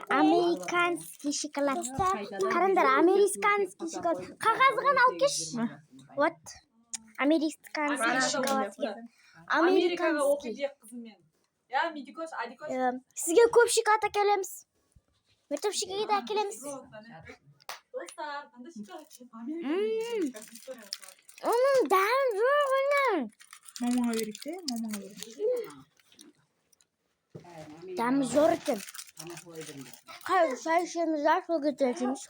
Американский шоколад. Қараңдар, американский шоколад. Қағазған алып келші. Вот. Американский шоколад. Америкаға оқиды қызымен. Я, медикош, адикош. Сізге көп шоколад әкелеміз. Мектеп шоколад әкелеміз. Достар, қандай шоколад? Оның дәмі жоқ онан. Мамаңа берейік те, мамаңа берейік. Дәмі зор екен. Қай шай ішеміз, сол кетеміз.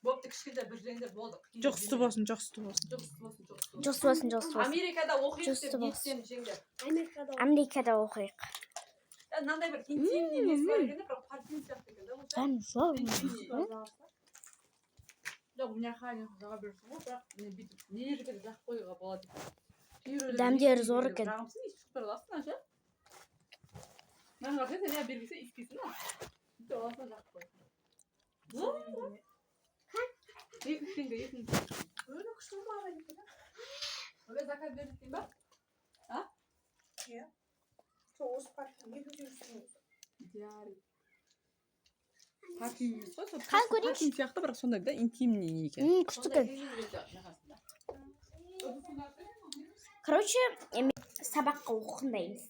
Бопты кішкентай бір жерінде болды. Жоқ сүті болсын, жоқ сүті болсын. Америкада оқиық деп естем жеңдер. Америкада оқиық. Мынандай бір интимный несі бар екен, бірақ парфюм сияқты екен да. Дәмі зор. Жоқ, у меня ханин жаға берсін ғой, бірақ бүйтіп не жерге жақып қоюға болады. Дәмдері зор екен. Жағымсың, еш шықтыр аласың, аша? Мен ғарқы, сен я бергісі испейсің, а? Бүйтіп аласың, жақып қоясың. Екі теңге. Öyle kuşluğu bağlayın. Öyle zakat verirsin bak. Ha? Ya. Çoğuz parfüm. Ne biliyorsunuz? Diyari. Parfüm yiyoruz. Parfüm сияқты, бірақ сондай да интимный екен. Күшті екен. Короче, сабаққа оқындаймыз.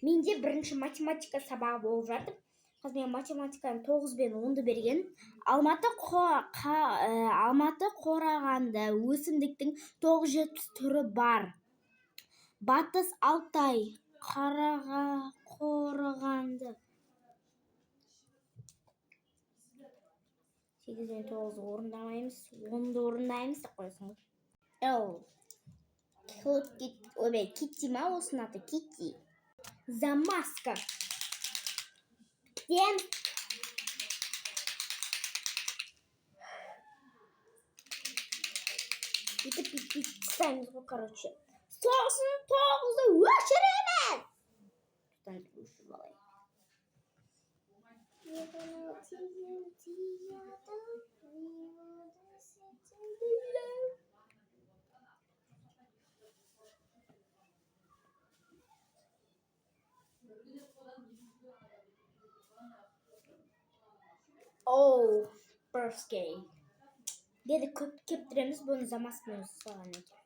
Менде бірінші математика сабағы болып жатыр. Қазір мен математиканың 9 бен 10-ды берген. Алматы қорағанда өсімдіктің 970 түрі бар. Батыс Алтай қорағанды. 8-ден 9 орындамаймыз, 10-ды орындаймыз деп қойсың. Китти ма осының аты? Китти. Замаска. Дем. Бүйтіп тастаймыз ғой, короче. Сосын 9-ды өшіреміз. Тұтан өшіріп алайын. Оу, бірскей. Деді көп кептіреміз, бұны замаспен саған екен.